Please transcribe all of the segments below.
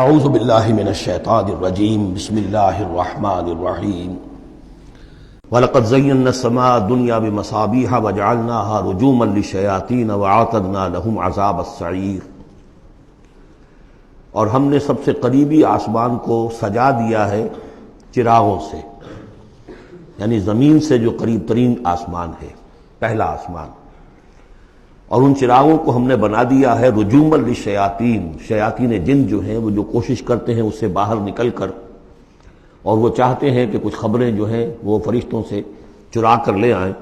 اعوذ باللہ من الشیطان الرجیم بسم اللہ الرحمن الرحیم وَلَقَدْ زَيَّنَّا السَّمَاءَ الدُّنْيَا بِمَصَابِيحَ وَجَعَلْنَاهَا رُجُومًا لِلشَّيَاطِينَ وَأَعْتَدْنَا لَهُمْ عَذَابَ السَّعِيرِ۔ اور ہم نے سب سے قریبی آسمان کو سجا دیا ہے چراغوں سے، یعنی زمین سے جو قریب ترین آسمان ہے، پہلا آسمان، اور ان چراغوں کو ہم نے بنا دیا ہے رجوما للشیاطین، شیاطین جن جو ہیں وہ جو کوشش کرتے ہیں اس سے باہر نکل کر، اور وہ چاہتے ہیں کہ کچھ خبریں جو ہیں وہ فرشتوں سے چرا کر لے آئیں،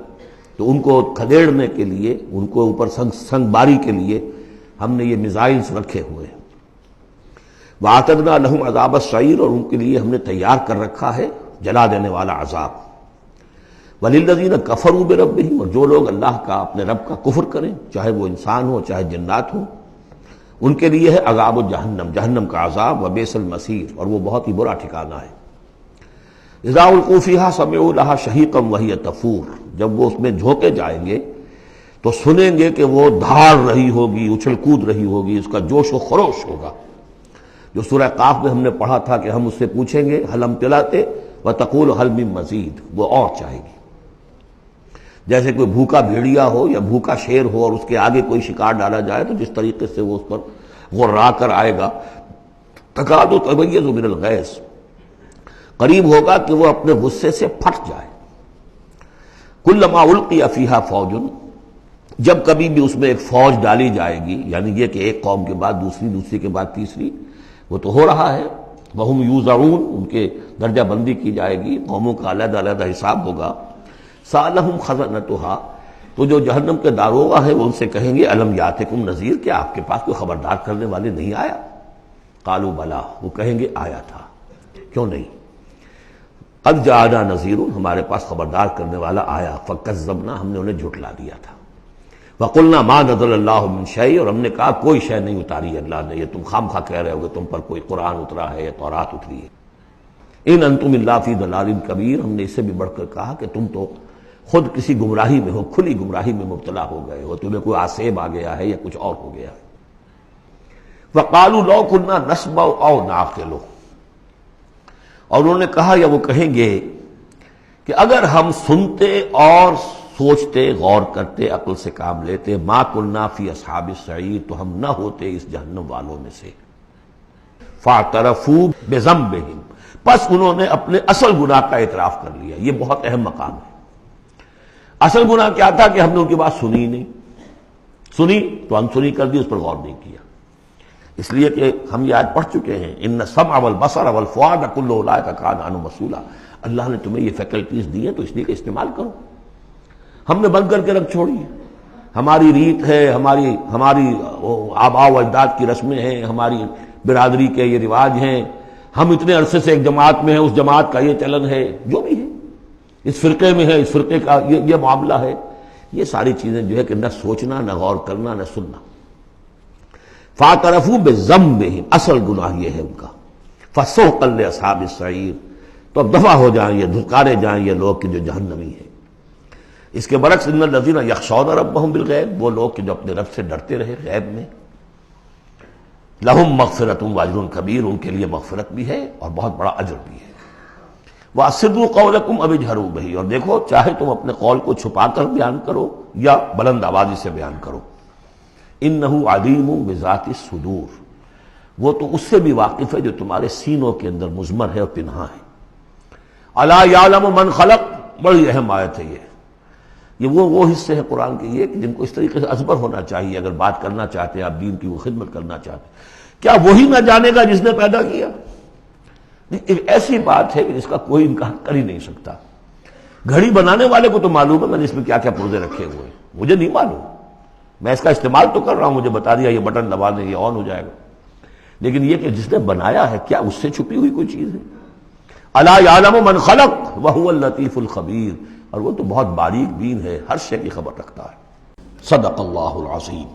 تو ان کو کھدیڑنے کے لیے، ان کو اوپر سنگ باری کے لیے ہم نے یہ میزائلز رکھے ہوئے ہیں۔ وَأَعْتَدْنَا لَهُمْ عَذَابَ السَّعِيرِ، اور ان کے لیے ہم نے تیار کر رکھا ہے جلا دینے والا عذاب۔ وَلِلَّذِينَ كَفَرُوا بِرَبِّهِمْ، اور جو لوگ اللہ کا، اپنے رب کا کفر کریں، چاہے وہ انسان ہو چاہے جنات ہوں، ان کے لیے ہے عذاب جہنم، جہنم کا عذاب، وبئس المصیر، اور وہ بہت ہی برا ٹھکانہ ہے۔ اذا القوا فیہا سمعوا لہا شہیقا وہی تفور، جب وہ اس میں جھونکے جائیں گے تو سنیں گے کہ وہ دھاڑ رہی ہوگی، اچھل کود رہی ہوگی، اس کا جوش و خروش ہوگا، جو سورہ قاف میں ہم نے پڑھا تھا کہ ہم اس سے پوچھیں گے هل امتلأت وتقول هل من مزید، وہ اور چاہے گی۔ جیسے کوئی بھوکا بھیڑیا ہو یا بھوکا شیر ہو اور اس کے آگے کوئی شکار ڈالا جائے تو جس طریقے سے وہ اس پر غرا کر آئے گا، تکاد تمیز من الغیظ، قریب ہوگا کہ وہ اپنے غصے سے پھٹ جائے۔ کلما القی فیہا فوج، جب کبھی بھی اس میں ایک فوج ڈالی جائے گی، یعنی یہ کہ ایک قوم کے بعد دوسری، دوسری کے بعد تیسری، وہ تو ہو رہا ہے، وہم یوزعون، ان کے درجہ بندی کی جائے گی، قوموں کا علیحدہ علیحدہ حساب ہوگا۔ سألہم خزنتہا، تو جو جہنم کے داروغہ ہیں وہ ان سے کہیں گے الم یاتکم نذیر، کیا آپ کے پاس کوئی خبردار کرنے والے نہیں آیا؟ قالوا بلا، وہ کہیں گے آیا تھا، کیوں نہیں؟ قد جاءنا نذیر، ہمارے پاس خبردار کرنے والا آیا، فکذبنا، ہم نے انہیں جھٹلا دیا تھا۔ وقلنا ما نزل اللہ من شیء، اور ہم نے کہا کوئی شے نہیں اتاری اللہ نے، یہ تم خام خواہ کہہ رہے ہو کہ تم پر کوئی قرآن اترا ہے یا تورات اتری ہے۔ ان انتم الا فی ضلال کبیر، ہم نے اس سے بھی بڑھ کر کہا کہ تم تو خود کسی گمراہی میں ہو، کھلی گمراہی میں مبتلا ہو گئے ہو، تمہیں کوئی آسیب آ گیا ہے یا کچھ اور ہو گیا ہے۔ وقالوا لو كنا نسمع او نعقل، اور انہوں نے کہا یا وہ کہیں گے کہ اگر ہم سنتے اور سوچتے، غور کرتے، عقل سے کام لیتے، ما كنا فی اصحاب السعیر، تو ہم نہ ہوتے اس جہنم والوں میں سے۔ فاعترفوا بذنبہم، پس انہوں نے اپنے اصل گناہ کا اعتراف کر لیا۔ یہ بہت اہم مقام ہے۔ اصل گناہ کیا تھا کہ ہم نے ان کی بات سنی نہیں، سنی تو انسنی کر دی، اس پر غور نہیں کیا۔ اس لیے کہ ہم یہ آیت پڑھ چکے ہیں، ان السمع والبصر والفؤاد کل اولئک کان عنہ مسئولا، اللہ نے تمہیں یہ فیکلٹیز دی ہیں تو اس لیے کہ استعمال کرو۔ ہم نے بند کر کے رکھ چھوڑی ہے، ہماری ریت ہے، ہماری آباء و اجداد کی رسمیں ہیں، ہماری برادری کے یہ رواج ہیں، ہم اتنے عرصے سے ایک جماعت میں ہیں، اس جماعت کا یہ چلن ہے، جو بھی ہے، اس فرقے میں ہے، اس فرقے کا یہ معاملہ ہے، یہ ساری چیزیں جو ہے کہ نہ سوچنا، نہ غور کرنا، نہ سننا۔ فاعترفوا بذنبہم، اصل گناہ یہ ہے ان کا۔ فسحقا لاصحاب السعیر، تو اب دفع ہو جائیں، یہ دھکارے جائیں یہ لوگ کہ جو جہنمی ہیں۔ اس کے برعکس ان الذین یخشون ربہم بالغیب، وہ لوگ کہ جو اپنے رب سے ڈرتے رہے غیب میں، لہم مغفرۃ واجر کبیر، ان کے لیے مغفرت بھی ہے اور بہت بڑا اجر بھی ہے۔ وَأَسِرُّوا قَوْلَكُمْ أَوِ اجْهَرُوا بِهِ، اور دیکھو چاہے تم اپنے قول کو چھپا کر بیان کرو یا بلند آوازی سے بیان کرو۔ إِنَّهُ عَلِيمٌ بِذَاتِ الصُّدُورِ، وہ تو اس سے بھی واقف ہے جو تمہارے سینوں کے اندر مضمر ہے اور پنہاں ہے۔ أَلَا يَعْلَمُ مَنْ خَلَقَ، بڑی اہم آیت ہے یہ وہ حصے ہیں قرآن کے یہ کہ جن کو اس طریقے سے ازبر ہونا چاہیے اگر بات کرنا چاہتے ہیں، آپ دین کی وہ خدمت کرنا چاہتے ہیں۔ کیا وہی نہ جانے گا جس نے پیدا کیا؟ ایک ایسی بات ہے کہ جس کا کوئی انکار کر ہی نہیں سکتا۔ گھڑی بنانے والے کو تو معلوم ہے میں نے اس میں کیا کیا پرزے رکھے ہوئے ہیں، مجھے نہیں معلوم، میں اس کا استعمال تو کر رہا ہوں، مجھے بتا دیا یہ بٹن دبا دیں یہ آن ہو جائے گا، لیکن یہ کہ جس نے بنایا ہے کیا اس سے چھپی ہوئی کوئی چیز ہے؟ الا یعلم من خلق وهو اللطیف الخبیر، اور وہ تو بہت باریک بین ہے، ہر شے کی خبر رکھتا ہے۔ صدق اللہ العظیم۔